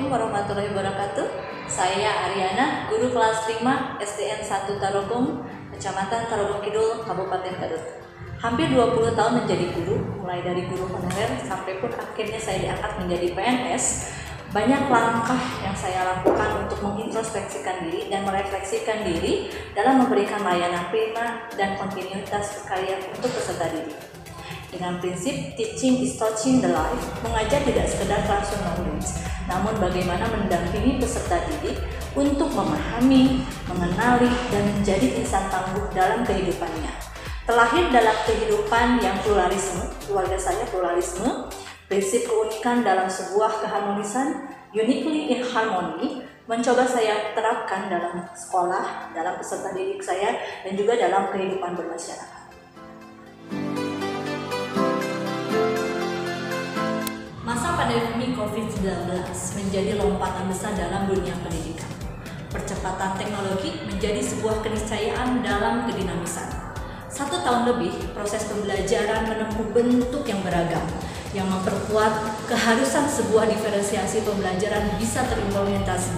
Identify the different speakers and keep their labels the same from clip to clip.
Speaker 1: Assalamualaikum warahmatullahi wabarakatuh. Saya Ariana, guru kelas 5 SDN 1 Tarogong, Kecamatan Tarogong Kidul, Kabupaten Garut. Hampir 20 tahun menjadi guru, mulai dari guru honorer sampai pun akhirnya saya diangkat menjadi PNS. Banyak langkah yang saya lakukan untuk mengintrospeksikan diri dan merefleksikan diri dalam memberikan layanan prima dan kontinuitas kekayaan untuk peserta didik. Dengan prinsip teaching is touching the life, mengajar tidak sekedar classroom knowledge, namun bagaimana mendampingi peserta didik untuk memahami, mengenali, dan menjadi insan tangguh dalam kehidupannya. Terlahir dalam kehidupan yang pluralisme, keluarga saya pluralisme, prinsip keunikan dalam sebuah keharmonisan, uniquely in harmony, mencoba saya terapkan dalam sekolah, dalam peserta didik saya, dan juga dalam kehidupan bermasyarakat. Masa pandemi COVID-19 menjadi lompatan besar dalam dunia pendidikan. Percepatan teknologi menjadi sebuah keniscayaan dalam kedinamisan. 1 tahun lebih, proses pembelajaran menempuh bentuk yang beragam, yang memperkuat keharusan sebuah diferensiasi pembelajaran bisa terimplementasi.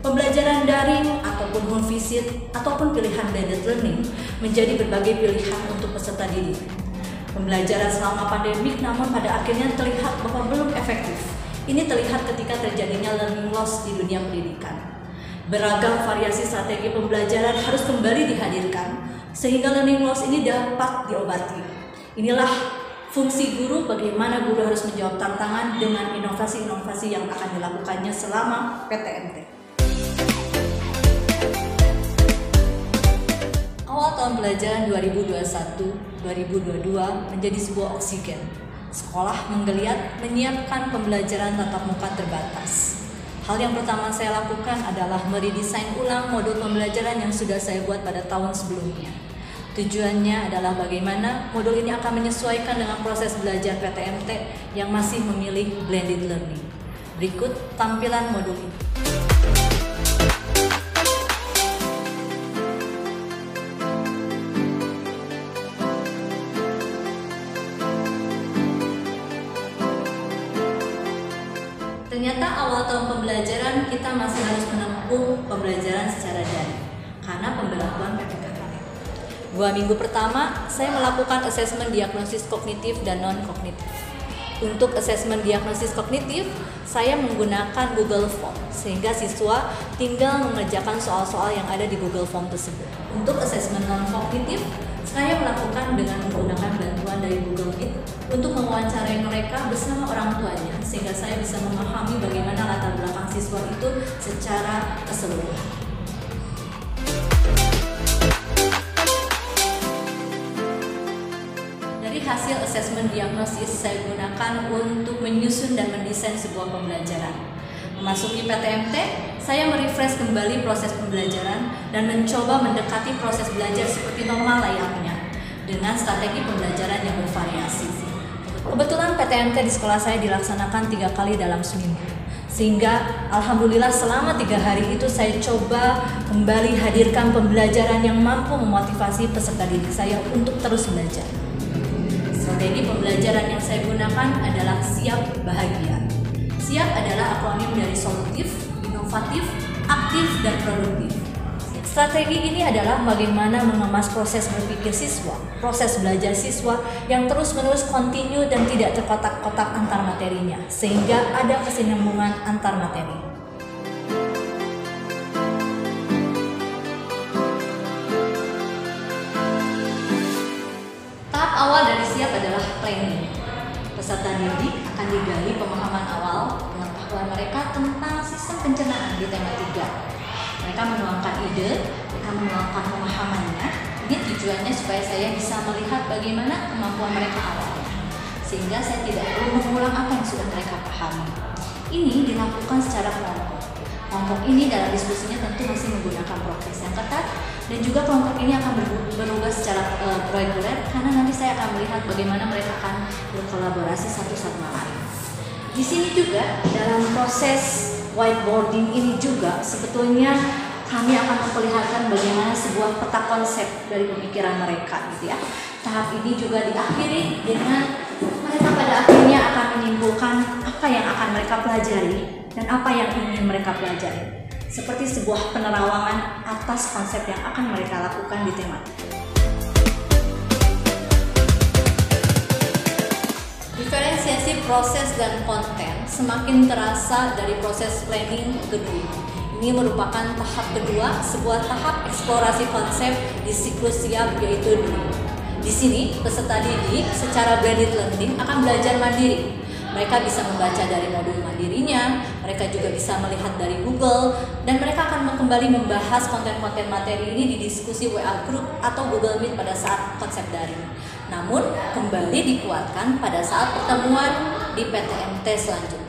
Speaker 1: Pembelajaran daring ataupun home visit ataupun pilihan blended learning menjadi berbagai pilihan untuk peserta didik. Pembelajaran selama pandemik namun pada akhirnya terlihat bahwa belum efektif. Ini terlihat ketika terjadinya learning loss di dunia pendidikan. Beragam variasi strategi pembelajaran harus kembali dihadirkan sehingga learning loss ini dapat diobati. Inilah fungsi guru, bagaimana guru harus menjawab tantangan dengan inovasi-inovasi yang akan dilakukannya selama PTMT. Awal tahun pelajaran 2021-2022 menjadi sebuah oksigen. Sekolah menggeliat menyiapkan pembelajaran tatap muka terbatas. Hal yang pertama saya lakukan adalah meredesain ulang modul pembelajaran yang sudah saya buat pada tahun sebelumnya. Tujuannya adalah bagaimana modul ini akan menyesuaikan dengan proses belajar PTMT yang masih memilih blended learning. Berikut tampilan modul ini. Ternyata awal tahun pembelajaran kita masih harus menempuh pembelajaran secara daring karena pemberlakuan PPKM. 2 minggu pertama, saya melakukan asesmen diagnosis kognitif dan non-kognitif. Untuk asesmen diagnosis kognitif, saya menggunakan Google Form, sehingga siswa tinggal mengerjakan soal-soal yang ada di Google Form tersebut. Untuk asesmen non-kognitif, saya melakukan dengan menggunakan bantuan dari Google Meet untuk mewawancarai mereka bersama orang tuanya, sehingga saya bisa memahami bagaimana latar belakang siswa itu secara keseluruhan. Hasil asesmen diagnosis saya gunakan untuk menyusun dan mendesain sebuah pembelajaran. Memasuki PTMT, saya merefresh kembali proses pembelajaran dan mencoba mendekati proses belajar seperti normal layaknya dengan strategi pembelajaran yang bervariasi. Kebetulan PTMT di sekolah saya dilaksanakan 3 kali dalam seminggu. Sehingga alhamdulillah selama 3 hari itu saya coba kembali hadirkan pembelajaran yang mampu memotivasi peserta didik saya untuk terus belajar. Strategi pembelajaran yang saya gunakan adalah SIAP bahagia. SIAP adalah akronim dari solutif, inovatif, aktif, dan produktif. Strategi ini adalah bagaimana mengemas proses berpikir siswa, proses belajar siswa yang terus-menerus kontinu dan tidak terkotak-kotak antar materinya, sehingga ada kesinambungan antar materi. Awal dari SIAP adalah planning. Peserta didik akan digali pemahaman awal pengetahuan mereka tentang sistem pencernaan di tema 3. Mereka menuangkan ide, mereka menuangkan pemahamannya. Ini tujuannya supaya saya bisa melihat bagaimana kemampuan mereka awalnya, sehingga saya tidak perlu mengulang apa yang sudah mereka pahami. Ini dilakukan secara kelompok. Kelompok ini dalam diskusinya tentu masih menggunakan prokes yang ketat, dan juga kelompok ini akan berubah secara reguler karena nanti saya akan melihat bagaimana mereka akan berkolaborasi satu sama lain. Di sini juga dalam proses whiteboarding ini juga sebetulnya kami akan memperlihatkan bagaimana sebuah peta konsep dari pemikiran mereka, gitu ya. Tahap ini juga diakhiri dengan mereka pada akhirnya akan menyimpulkan apa yang akan mereka pelajari dan apa yang ingin mereka pelajari, seperti sebuah penerawangan atas konsep yang akan mereka lakukan di tema. Diferensiasi proses dan konten semakin terasa dari proses planning kedua. Ini merupakan tahap kedua, sebuah tahap eksplorasi konsep di siklus siap, yaitu di sini peserta didik secara blended learning akan belajar mandiri. Mereka bisa membaca dari modul mandirinya, mereka juga bisa melihat dari Google, dan mereka akan kembali membahas konten-konten materi ini di diskusi WA Group atau Google Meet pada saat konsep daring. Namun, kembali dikuatkan pada saat pertemuan di PTMT selanjutnya.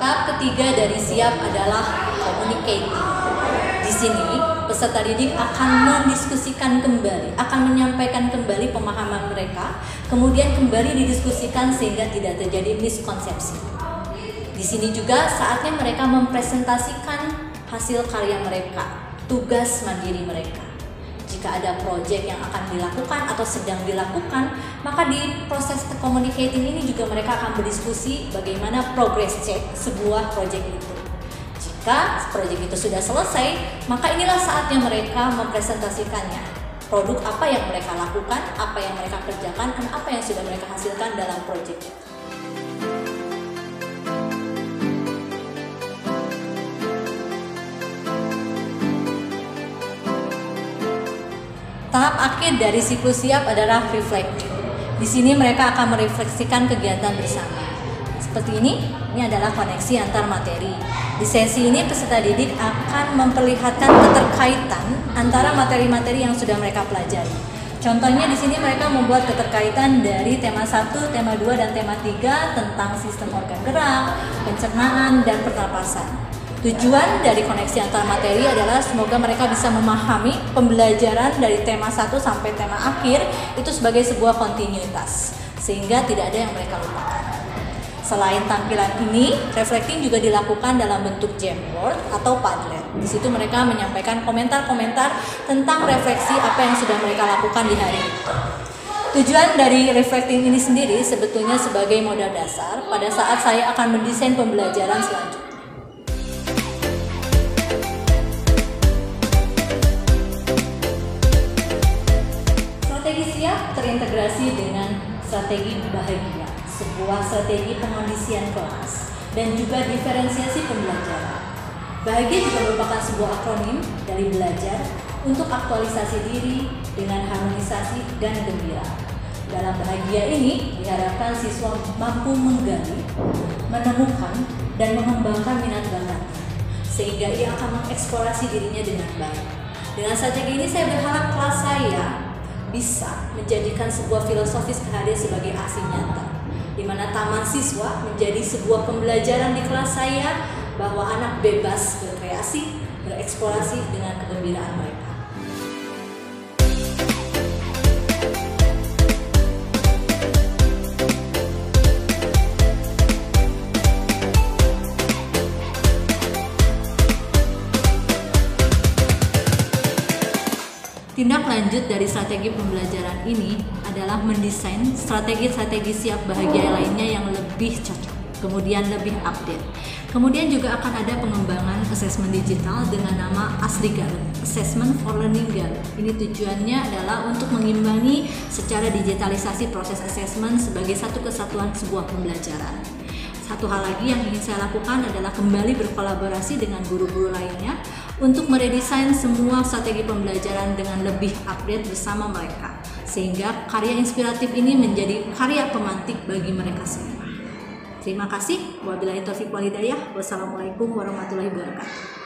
Speaker 1: Tahap ketiga dari siap adalah communicating. Di sini, peserta didik akan mendiskusikan kembali, akan menyampaikan kembali pemahaman mereka, kemudian kembali didiskusikan sehingga tidak terjadi miskonsepsi. Di sini juga saatnya mereka mempresentasikan hasil karya mereka, tugas mandiri mereka. Jika ada proyek yang akan dilakukan atau sedang dilakukan, maka di proses communicating ini juga mereka akan berdiskusi bagaimana progress check sebuah proyek itu. Jika proyek itu sudah selesai, maka inilah saatnya mereka mempresentasikannya. Produk apa yang mereka lakukan, apa yang mereka kerjakan, dan apa yang sudah mereka hasilkan dalam proyek itu. Tahap akhir dari siklus siap adalah reflecting. Di sini mereka akan merefleksikan kegiatan bersama. Seperti ini adalah koneksi antar materi. Di sesi ini peserta didik akan memperlihatkan keterkaitan antara materi-materi yang sudah mereka pelajari. Contohnya di sini mereka membuat keterkaitan dari tema 1, tema 2, dan tema 3 tentang sistem organ gerak, pencernaan, dan pernapasan. Tujuan dari koneksi antar materi adalah semoga mereka bisa memahami pembelajaran dari tema 1 sampai tema akhir itu sebagai sebuah kontinuitas, sehingga tidak ada yang mereka lupakan. Selain tampilan ini, reflecting juga dilakukan dalam bentuk Jamboard atau Padlet. Di situ mereka menyampaikan komentar-komentar tentang refleksi apa yang sudah mereka lakukan di hari itu. Tujuan dari reflecting ini sendiri sebetulnya sebagai modal dasar pada saat saya akan mendesain pembelajaran selanjutnya. Strategi siap terintegrasi dengan strategi bahagia, sebuah strategi pengondisian kelas, dan juga diferensiasi pembelajaran. Bahagia juga merupakan sebuah akronim dari belajar untuk aktualisasi diri dengan harmonisasi dan gembira. Dalam bahagia ini diharapkan siswa mampu menggali, menemukan, dan mengembangkan minat bakatnya, sehingga ia akan mengeksplorasi dirinya dengan baik. Dengan strategi ini saya berharap kelas saya bisa menjadikan sebuah filosofis kehadiran sebagai aksi nyata, di mana taman siswa menjadi sebuah pembelajaran di kelas saya bahwa anak bebas berkreasi, bereksplorasi dengan kegembiraan mereka. Tindak lanjut dari strategi pembelajaran ini adalah mendesain strategi-strategi siap bahagia lainnya yang lebih cocok, kemudian lebih update. Kemudian juga akan ada pengembangan asesmen digital dengan nama Asli Garut, Assessment for Learning Garut. Ini tujuannya adalah untuk mengimbangi secara digitalisasi proses asesmen sebagai satu kesatuan sebuah pembelajaran. Satu hal lagi yang ingin saya lakukan adalah kembali berkolaborasi dengan guru-guru lainnya untuk meredesain semua strategi pembelajaran dengan lebih update bersama mereka, sehingga karya inspiratif ini menjadi karya pemantik bagi mereka semua. Terima kasih. Wabillahi taufiq wal hidayah. Wassalamualaikum warahmatullahi wabarakatuh.